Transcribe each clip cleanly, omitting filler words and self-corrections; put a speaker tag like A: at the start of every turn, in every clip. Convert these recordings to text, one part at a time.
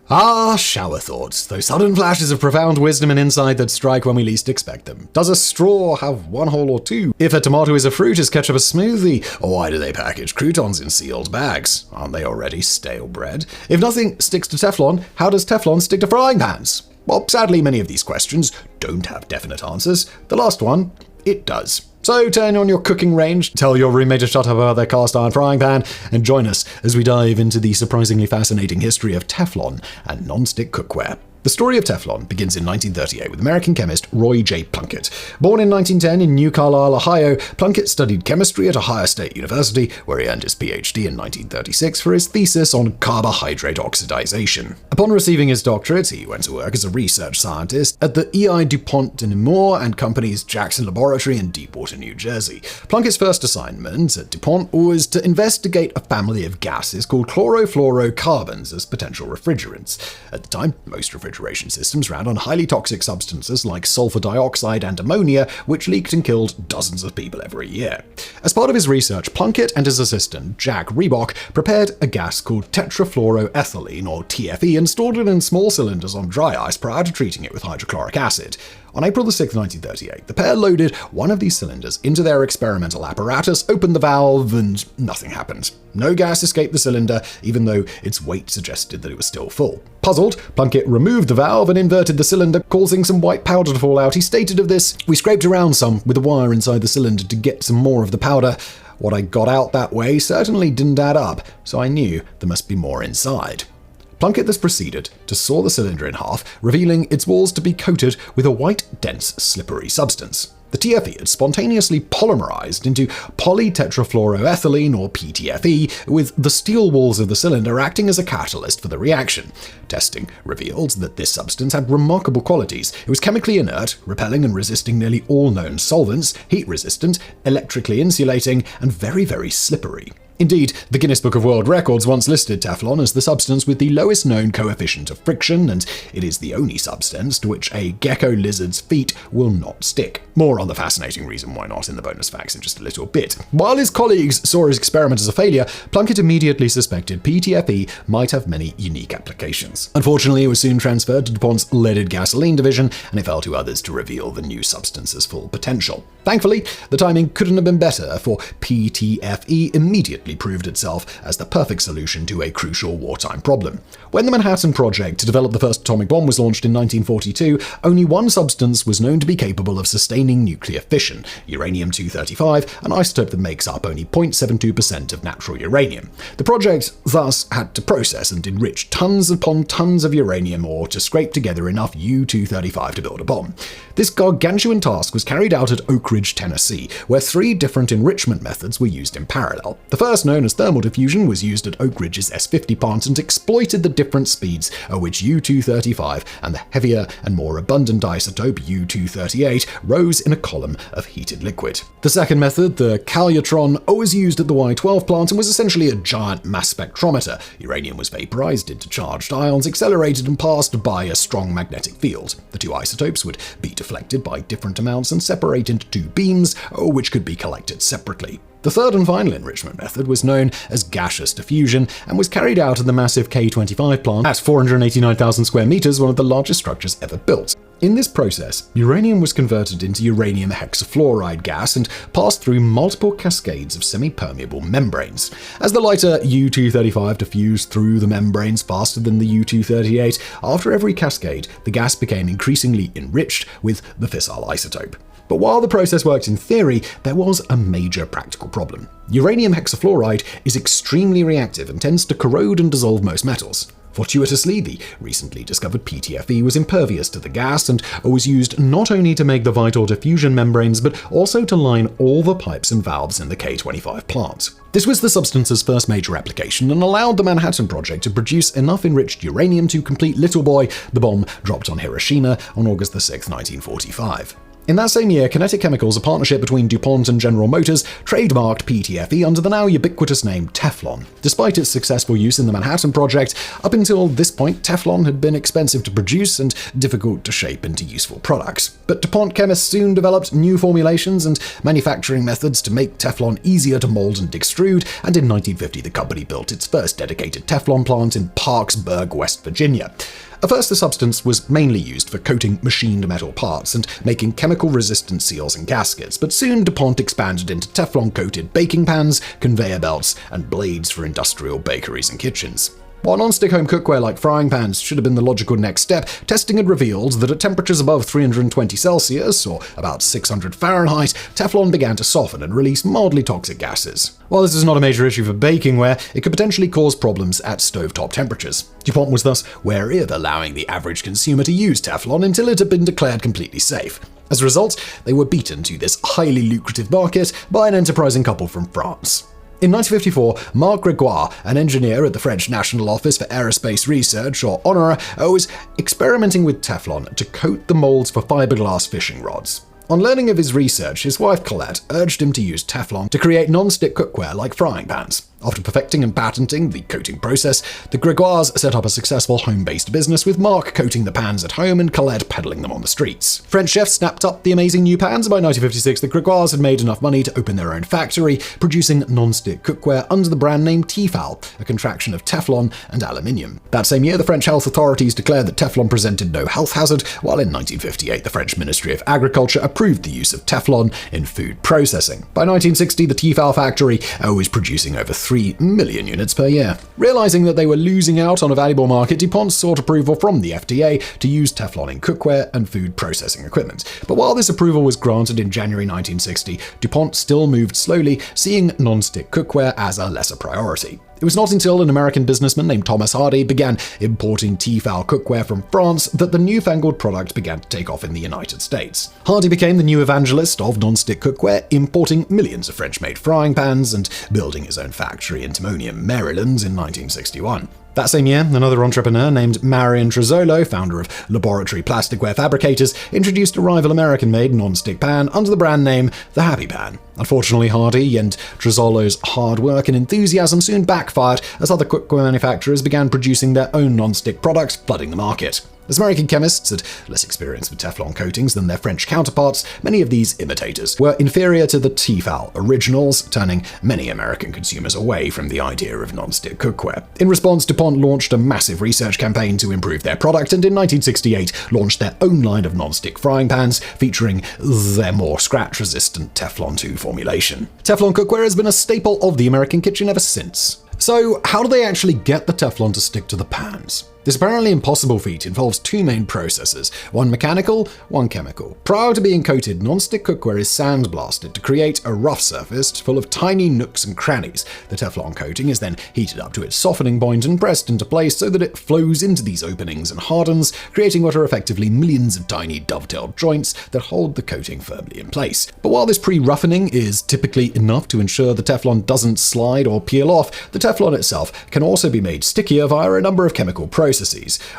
A: Ah, shower thoughts, those sudden flashes of profound wisdom and insight that strike when we least expect them. Does a straw have one hole or two? If a tomato is a fruit, is ketchup a smoothie? Or why do they package croutons in sealed bags? Aren't they already stale bread? If nothing sticks to Teflon, how does Teflon stick to frying pans? Well, sadly, many of these questions don't have definite answers. The last one, it does. So turn on your cooking range, tell your roommate to shut up about their cast iron frying pan, and join us as we dive into the surprisingly fascinating history of Teflon and non-stick cookware. The story of Teflon begins in 1938 with American chemist Roy J. Plunkett. Born in 1910 in New Carlisle, Ohio, Plunkett studied chemistry at Ohio State University, where he earned his PhD in 1936 for his thesis on carbohydrate oxidation. Upon receiving his doctorate, he went to work as a research scientist at the DuPont de Nemours and Company's Jackson Laboratory in Deepwater, New Jersey. Plunkett's first assignment at DuPont was to investigate a family of gases called chlorofluorocarbons as potential refrigerants. At the time, most refrigeration systems ran on highly toxic substances like sulfur dioxide and ammonia, which leaked and killed dozens of people every year. As part of his research, Plunkett and his assistant, Jack Reebok, prepared a gas called tetrafluoroethylene, or TFE, and stored it in small cylinders on dry ice prior to treating it with hydrochloric acid. On April 6, 1938, the pair loaded one of these cylinders into their experimental apparatus, opened the valve, and nothing happened. No gas escaped the cylinder, even though its weight suggested that it was still full. Puzzled, Plunkett removed the valve and inverted the cylinder, causing some white powder to fall out. He stated of this, "We scraped around some with a wire inside the cylinder to get some more of the powder. What I got out that way certainly didn't add up, so I knew there must be more inside." Plunkett thus proceeded to saw the cylinder in half, revealing its walls to be coated with a white, dense, slippery substance. The TFE had spontaneously polymerized into polytetrafluoroethylene, or PTFE, with the steel walls of the cylinder acting as a catalyst for the reaction. Testing revealed that this substance had remarkable qualities. It was chemically inert, repelling and resisting nearly all known solvents, heat-resistant, electrically insulating, and very, very slippery. Indeed, the Guinness Book of World Records once listed Teflon as the substance with the lowest known coefficient of friction, and it is the only substance to which a gecko lizard's feet will not stick. More on the fascinating reason why not in the bonus facts in just a little bit. While his colleagues saw his experiment as a failure, Plunkett immediately suspected PTFE might have many unique applications. Unfortunately, it was soon transferred to DuPont's leaded gasoline division, and it fell to others to reveal the new substance's full potential. Thankfully, the timing couldn't have been better, for PTFE immediately proved itself as the perfect solution to a crucial wartime problem. When the Manhattan Project to develop the first atomic bomb was launched in 1942, only one substance was known to be capable of sustaining nuclear fission: uranium-235, an isotope that makes up only 0.72% of natural uranium. The project thus had to process and enrich tons upon tons of uranium ore to scrape together enough U-235 to build a bomb. This gargantuan task was carried out at Oak Ridge, Tennessee, where 3 different enrichment methods were used in parallel. The first, known as thermal diffusion, was used at Oak Ridge's S50 plant and exploited the different speeds at which U-235 and the heavier and more abundant isotope U-238 rose in a column of heated liquid. The second method, the Calyotron, was used at the Y12 plant and was essentially a giant mass spectrometer. Uranium was vaporized into charged ions, accelerated and passed by a strong magnetic field. The 2 isotopes would be deflected by different amounts and separate into 2 beams, which could be collected separately. The third and final enrichment method was known as gaseous diffusion and was carried out at the massive K25 plant at 489,000 square meters, one of the largest structures ever built. In this process, uranium was converted into uranium hexafluoride gas and passed through multiple cascades of semi-permeable membranes. As the lighter U-235 diffused through the membranes faster than the U-238, after every cascade, the gas became increasingly enriched with the fissile isotope. But while the process worked in theory, there was a major practical problem. Uranium hexafluoride is extremely reactive and tends to corrode and dissolve most metals. Fortuitously, the recently discovered PTFE was impervious to the gas and was used not only to make the vital diffusion membranes, but also to line all the pipes and valves in the K25 plant. This was the substance's first major application and allowed the Manhattan Project to produce enough enriched uranium to complete Little Boy, the bomb dropped on Hiroshima on August 6, 1945. In that same year, Kinetic Chemicals, a partnership between DuPont and General Motors, trademarked PTFE under the now ubiquitous name Teflon. Despite its successful use in the Manhattan Project, up until this point, Teflon had been expensive to produce and difficult to shape into useful products. But DuPont chemists soon developed new formulations and manufacturing methods to make Teflon easier to mold and extrude, and in 1950 the company built its first dedicated Teflon plant in Parksburg, West Virginia. At first, the substance was mainly used for coating machined metal parts and making chemical-resistant seals and gaskets, but soon DuPont expanded into Teflon-coated baking pans, conveyor belts, and blades for industrial bakeries and kitchens. While non-stick home cookware like frying pans should have been the logical next step, testing had revealed that at temperatures above 320 Celsius, or about 600 Fahrenheit, Teflon began to soften and release mildly toxic gases. While this is not a major issue for bakingware, it could potentially cause problems at stovetop temperatures. DuPont was thus wary of allowing the average consumer to use Teflon until it had been declared completely safe. As a result, they were beaten to this highly lucrative market by an enterprising couple from France. In 1954, Marc Grégoire, an engineer at the French National Office for Aerospace Research, or ONORA, was experimenting with Teflon to coat the molds for fiberglass fishing rods. On learning of his research, his wife Colette urged him to use Teflon to create non-stick cookware like frying pans. After perfecting and patenting the coating process, the Grégoires set up a successful home-based business, with Marc coating the pans at home and Colette peddling them on the streets. French chefs snapped up the amazing new pans, and by 1956 the Grégoires had made enough money to open their own factory, producing non-stick cookware under the brand name Tefal, a contraction of Teflon and aluminium. That same year, the French health authorities declared that Teflon presented no health hazard, while in 1958 the French Ministry of Agriculture approved the use of Teflon in food processing. By 1960, the Tefal factory was producing over 3 million units per year. Realizing that they were losing out on a valuable market, DuPont sought approval from the FDA to use Teflon in cookware and food processing equipment. But while this approval was granted in January 1960, DuPont still moved slowly, seeing non-stick cookware as a lesser priority. It was not until an American businessman named Thomas Hardy began importing Tefal cookware from France that the newfangled product began to take off in the United States. Hardy became the new evangelist of non-stick cookware, importing millions of French-made frying pans and building his own factory in Timonium, Maryland in 1961. That same year, another entrepreneur named Marion Trezzolo, founder of Laboratory Plasticware Fabricators, introduced a rival American-made non-stick pan under the brand name The Happy Pan. Unfortunately, Hardy and Trezzolo's hard work and enthusiasm soon backfired as other cookware manufacturers began producing their own non-stick products, flooding the market. As American chemists had less experience with Teflon coatings than their French counterparts, many of these imitators were inferior to the Tefal originals, turning many American consumers away from the idea of non-stick cookware. In response, DuPont launched a massive research campaign to improve their product, and in 1968 launched their own line of non-stick frying pans, featuring their more scratch-resistant Teflon 2 formulation. Teflon cookware has been a staple of the American kitchen ever since. So, how do they actually get the Teflon to stick to the pans? This apparently impossible feat involves two main processes, one mechanical, one chemical. Prior to being coated, non-stick cookware is sandblasted to create a rough surface full of tiny nooks and crannies. The Teflon coating is then heated up to its softening point and pressed into place so that it flows into these openings and hardens, creating what are effectively millions of tiny dovetailed joints that hold the coating firmly in place. But while this pre-roughening is typically enough to ensure the Teflon doesn't slide or peel off, the Teflon itself can also be made stickier via a number of chemical processes.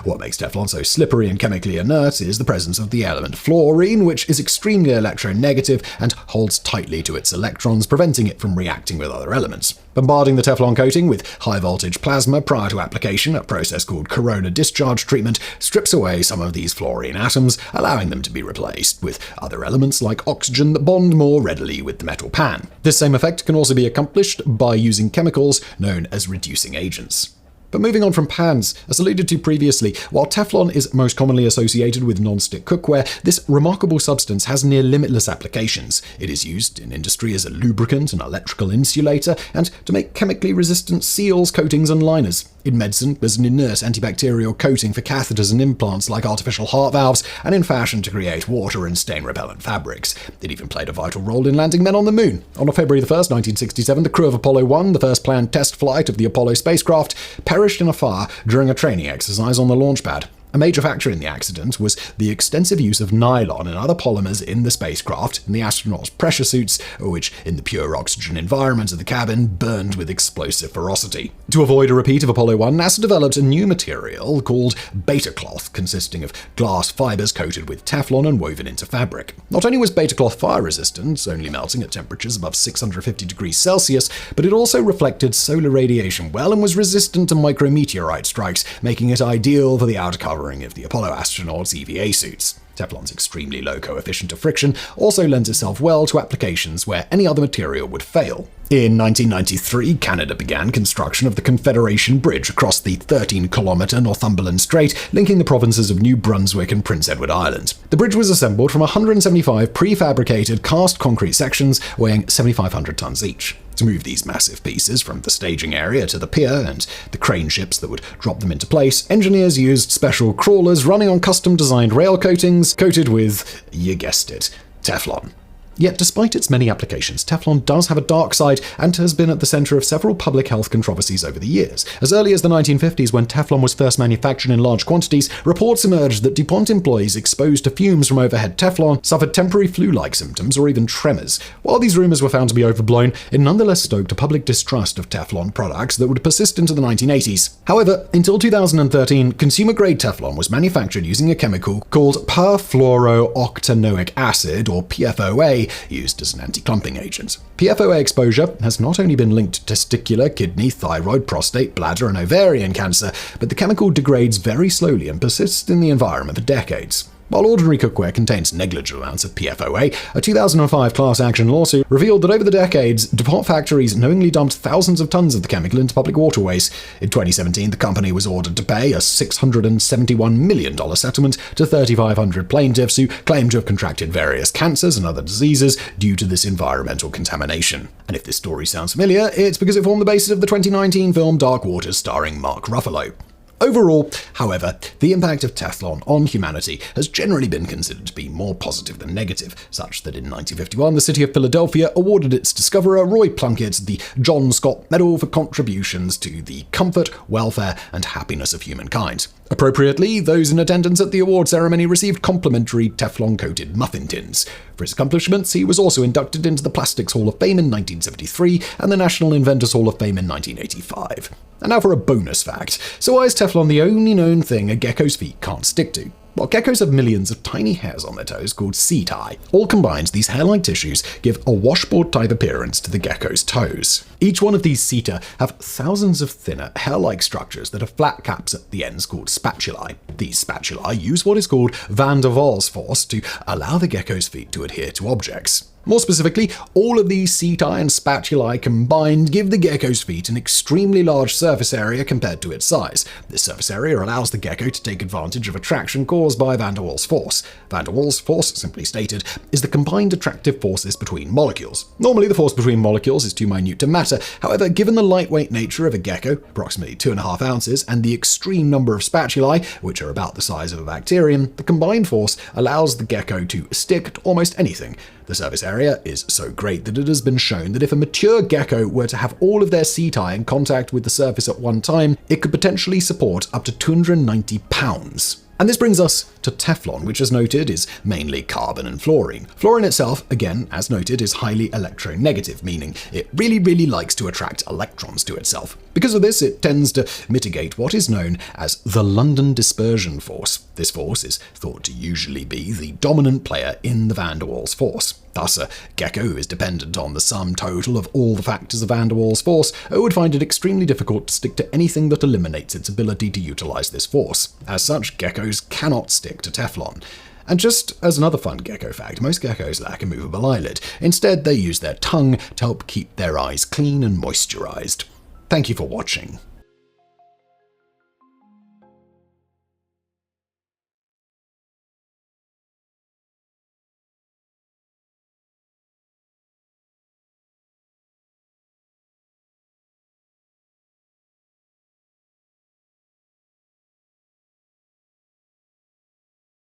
A: What makes Teflon so slippery and chemically inert is the presence of the element fluorine, which is extremely electronegative and holds tightly to its electrons, preventing it from reacting with other elements. Bombarding the Teflon coating with high-voltage plasma prior to application, a process called corona discharge treatment, strips away some of these fluorine atoms, allowing them to be replaced with other elements like oxygen that bond more readily with the metal pan. This same effect can also be accomplished by using chemicals known as reducing agents. But moving on from pans, as alluded to previously, while Teflon is most commonly associated with non-stick cookware, this remarkable substance has near limitless applications. It is used in industry as a lubricant, an electrical insulator, and to make chemically resistant seals, coatings, and liners. In medicine, as an inert antibacterial coating for catheters and implants like artificial heart valves, and in fashion to create water and stain-repellent fabrics. It even played a vital role in landing men on the moon. On February 1, 1967, the crew of Apollo 1, the first planned test flight of the Apollo spacecraft, perished in a fire during a training exercise on the launch pad. A major factor in the accident was the extensive use of nylon and other polymers in the spacecraft and the astronauts' pressure suits, which, in the pure oxygen environment of the cabin, burned with explosive ferocity. To avoid a repeat of Apollo 1, NASA developed a new material called beta cloth, consisting of glass fibers coated with Teflon and woven into fabric. Not only was beta cloth fire resistant, only melting at temperatures above 650 degrees Celsius, but it also reflected solar radiation well and was resistant to micrometeorite strikes, making it ideal for the outer covering of the Apollo astronauts' EVA suits. Teflon's extremely low coefficient of friction also lends itself well to applications where any other material would fail. In 1993, Canada began construction of the Confederation Bridge across the 13-kilometre Northumberland Strait, linking the provinces of New Brunswick and Prince Edward Island. The bridge was assembled from 175 prefabricated cast concrete sections weighing 7,500 tons each. To move these massive pieces from the staging area to the pier and the crane ships that would drop them into place, engineers used special crawlers running on custom-designed rail coatings coated with, you guessed it, Teflon. Yet despite its many applications, Teflon does have a dark side and has been at the center of several public health controversies over the years. As early as the 1950s, when Teflon was first manufactured in large quantities, reports emerged that DuPont employees exposed to fumes from overhead Teflon suffered temporary flu-like symptoms or even tremors. While these rumors were found to be overblown, it nonetheless stoked a public distrust of Teflon products that would persist into the 1980s. However, until 2013, consumer-grade Teflon was manufactured using a chemical called perfluorooctanoic acid, or PFOA, used as an anti-clumping agent. PFOA exposure has not only been linked to testicular, kidney, thyroid, prostate, bladder, and ovarian cancer, but the chemical degrades very slowly and persists in the environment for decades. While ordinary cookware contains negligible amounts of PFOA, a 2005 class action lawsuit revealed that over the decades, DuPont factories knowingly dumped thousands of tons of the chemical into public waterways. In 2017, the company was ordered to pay a $671 million settlement to 3,500 plaintiffs who claimed to have contracted various cancers and other diseases due to this environmental contamination. And if this story sounds familiar, it's because it formed the basis of the 2019 film Dark Waters starring Mark Ruffalo. Overall, however, the impact of Teflon on humanity has generally been considered to be more positive than negative, such that in 1951 the city of Philadelphia awarded its discoverer Roy Plunkett the John Scott Medal for contributions to the comfort, welfare, and happiness of humankind. Appropriately, those in attendance at the award ceremony received complimentary Teflon-coated muffin tins. For his accomplishments, he was also inducted into the Plastics Hall of Fame in 1973 and the National Inventors Hall of Fame in 1985. And now for a bonus fact. So why is Teflon the only known thing a gecko's feet can't stick to? Well, geckos have millions of tiny hairs on their toes called setae. All combined, these hair-like tissues give a washboard-type appearance to the gecko's toes. Each one of these setae have thousands of thinner, hair-like structures that have flat caps at the ends called spatulae. These spatulae use what is called van der Waals force to allow the gecko's feet to adhere to objects. More specifically, all of these setae and spatulae combined give the gecko's feet an extremely large surface area compared to its size. This surface area allows the gecko to take advantage of attraction caused by van der Waals force. Van der Waals force, simply stated, is the combined attractive forces between molecules. Normally, the force between molecules is too minute to matter. However, given the lightweight nature of a gecko, approximately 2.5 ounces, and the extreme number of spatulae, which are about the size of a bacterium, the combined force allows the gecko to stick to almost anything. The surface area is so great that it has been shown that if a mature gecko were to have all of their setae in contact with the surface at one time, it could potentially support up to 290 pounds. And this brings us to Teflon, which, as noted, is mainly carbon and fluorine. Fluorine itself, again, as noted, is highly electronegative, meaning it really likes to attract electrons to itself. Because of this, it tends to mitigate what is known as the London dispersion force. This force is thought to usually be the dominant player in the van der Waals force. Thus, a gecko who is dependent on the sum total of all the factors of van der Waals force would find it extremely difficult to stick to anything that eliminates its ability to utilize this force. As such, geckos cannot stick to Teflon. And just as another fun gecko fact, most geckos lack a movable eyelid. Instead, they use their tongue to help keep their eyes clean and moisturized. Thank you for watching.